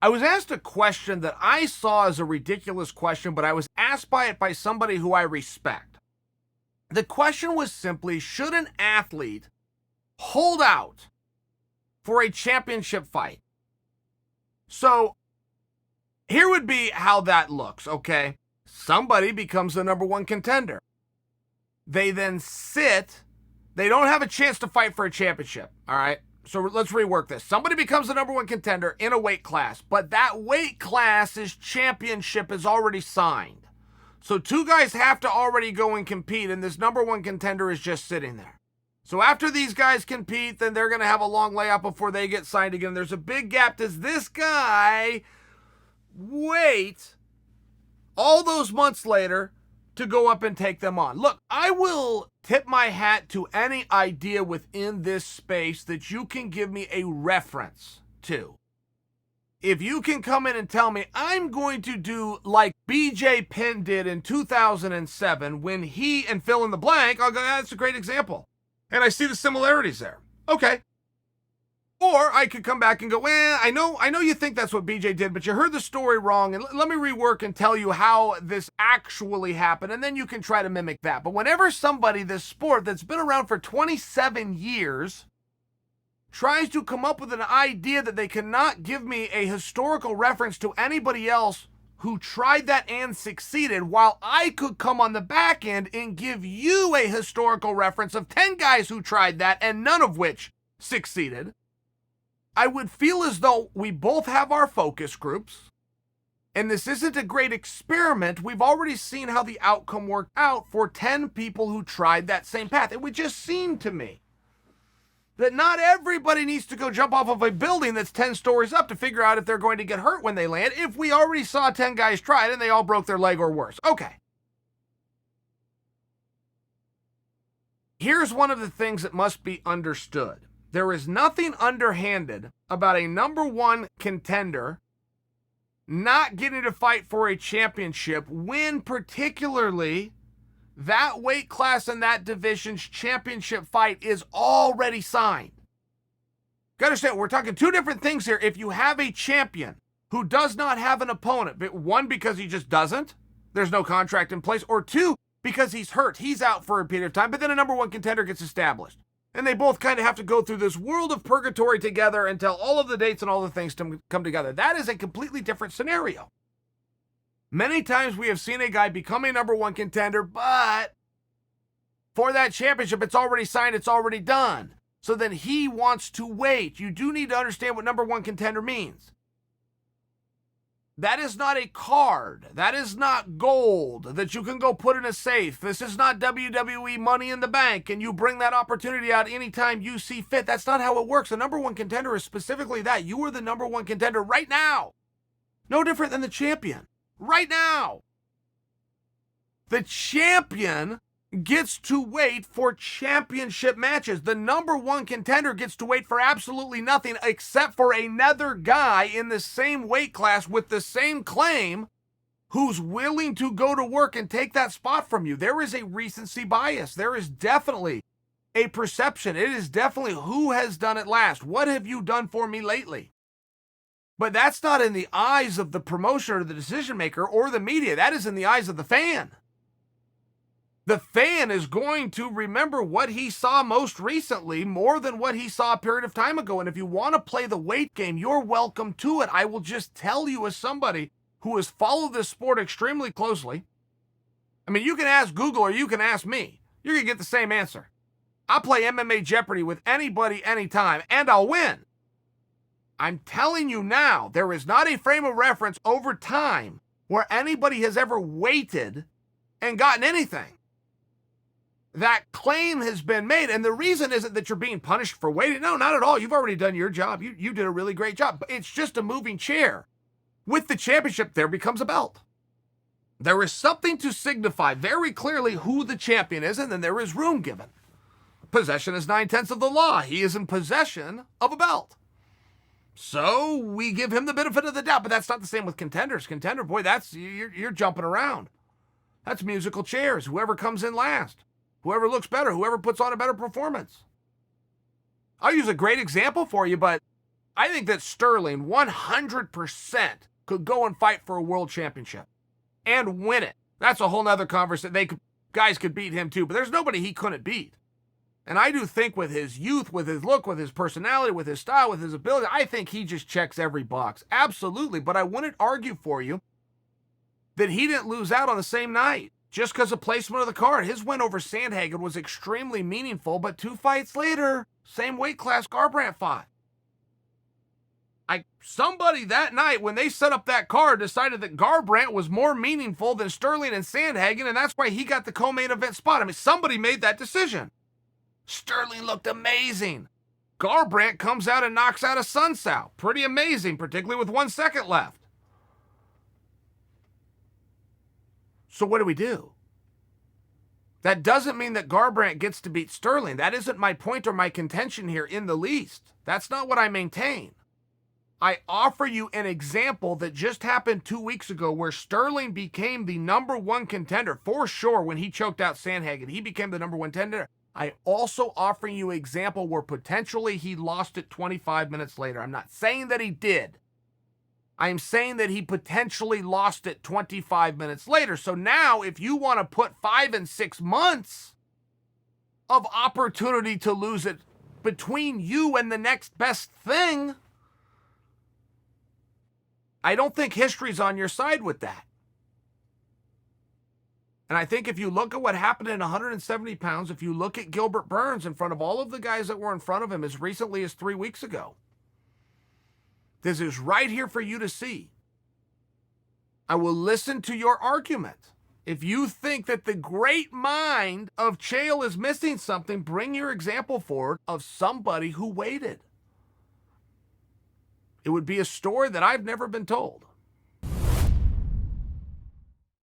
I was asked a question that I saw as a ridiculous question, but I was asked by somebody who I respect. The question was simply, should an athlete hold out for a championship fight? So here would be how that looks, okay? Somebody becomes the number one contender. They then sit. They don't have a chance to fight for a championship, all right? So let's rework this. Somebody becomes the number one contender in a weight class, but that weight class's championship is already signed. So two guys have to already go and compete, and this number one contender is just sitting there. So after these guys compete, then they're going to have a long layoff before they get signed again. There's a big gap. Does this guy wait all those months later to go up and take them on? Look, I will tip my hat to any idea within this space that you can give me a reference to. If you can come in and tell me, I'm going to do like Penn did in 2007 when he, and fill in the blank, I'll go, that's a great example. And I see the similarities there. Okay. Or I could come back and go, I know you think that's what BJ did, but you heard the story wrong, and let me rework and tell you how this actually happened, and then you can try to mimic that. But whenever somebody, this sport that's been around for 27 years, tries to come up with an idea that they cannot give me a historical reference to anybody else who tried that and succeeded, while I could come on the back end and give you a historical reference of 10 guys who tried that and none of which succeeded, I would feel as though we both have our focus groups, and this isn't a great experiment. We've already seen how the outcome worked out for 10 people who tried that same path. It would just seem to me that not everybody needs to go jump off of a building that's 10 stories up to figure out if they're going to get hurt when they land, if we already saw 10 guys try it and they all broke their leg or worse. Okay. Here's one of the things that must be understood. There is nothing underhanded about a number one contender not getting to fight for a championship when particularly that weight class and that division's championship fight is already signed. You understand, we're talking two different things here. If you have a champion who does not have an opponent, but one, because he just doesn't, there's no contract in place, or two, because he's hurt, he's out for a period of time, but then a number one contender gets established. And they both kind of have to go through this world of purgatory together until all of the dates and all the things come together. That is a completely different scenario. Many times we have seen a guy become a number one contender, but for that championship, it's already signed, it's already done. So then he wants to wait. You do need to understand what number one contender means. That is not a card. That is not gold that you can go put in a safe. This is not WWE Money in the Bank and you bring that opportunity out anytime you see fit. That's not how it works. The number one contender is specifically that. You are the number one contender right now. No different than the champion. Right now. The champion gets to wait for championship matches. The number one contender gets to wait for absolutely nothing except for another guy in the same weight class with the same claim who's willing to go to work and take that spot from you. There is a recency bias. There is definitely a perception. It is definitely who has done it last. What have you done for me lately? But that's not in the eyes of the promotion or the decision maker or the media. That is in the eyes of the fan. The fan is going to remember what he saw most recently more than what he saw a period of time ago. And if you want to play the weight game, you're welcome to it. I will just tell you, as somebody who has followed this sport extremely closely, I mean, you can ask Google or you can ask me. You're going to get the same answer. I'll play MMA Jeopardy with anybody, anytime, and I'll win. I'm telling you now, there is not a frame of reference over time where anybody has ever waited and gotten anything. That claim has been made, and the reason isn't that you're being punished for waiting. No, not at all. You've already done your job. You did a really great job. But it's just a moving chair. With the championship, there becomes a belt. There is something to signify very clearly who the champion is, and then there is room given. Possession is 9/10 of the law. He is in possession of a belt. So we give him the benefit of the doubt, but that's not the same with contenders. Contender, boy, that's you're jumping around. That's musical chairs. Whoever comes in last. Whoever looks better, whoever puts on a better performance. I'll use a great example for you, but I think that Sterling 100% could go and fight for a world championship and win it. That's a whole nother conversation. Guys could beat him too, but there's nobody he couldn't beat. And I do think with his youth, with his look, with his personality, with his style, with his ability, I think he just checks every box. Absolutely. But I wouldn't argue for you that he didn't lose out on the same night just because of placement of the card. His win over Sandhagen was extremely meaningful, but 2 fights later, same weight class, Brandt fought. Somebody that night, when they set up that card, decided that Brandt was more meaningful than Sterling and Sandhagen, and that's why he got the co-main event spot. I mean, somebody made that decision. Sterling looked amazing. Brandt comes out and knocks out a Sunsao. Pretty amazing, particularly with 1 second left. So what do? That doesn't mean that Brandt gets to beat Sterling. That isn't my point or my contention here in the least. That's not what I maintain. I offer you an example that just happened 2 weeks ago where Sterling became the #1 contender for sure when he choked out Sandhagen. He became the #1 contender. I also offer you an example where potentially he lost it 25 minutes later. I'm not saying that he did. I'm saying that he potentially lost it 25 minutes later. So now if you want to put 5 and 6 months of opportunity to lose it between you and the next best thing, I don't think history's on your side with that. And I think if you look at what happened in 170 pounds, if you look at Gilbert Burns in front of all of the guys that were in front of him as recently as 3 weeks ago, this is right here for you to see. I will listen to your argument. If you think that the great mind of Chael is missing something, bring your example forward of somebody who waited. It would be a story that I've never been told.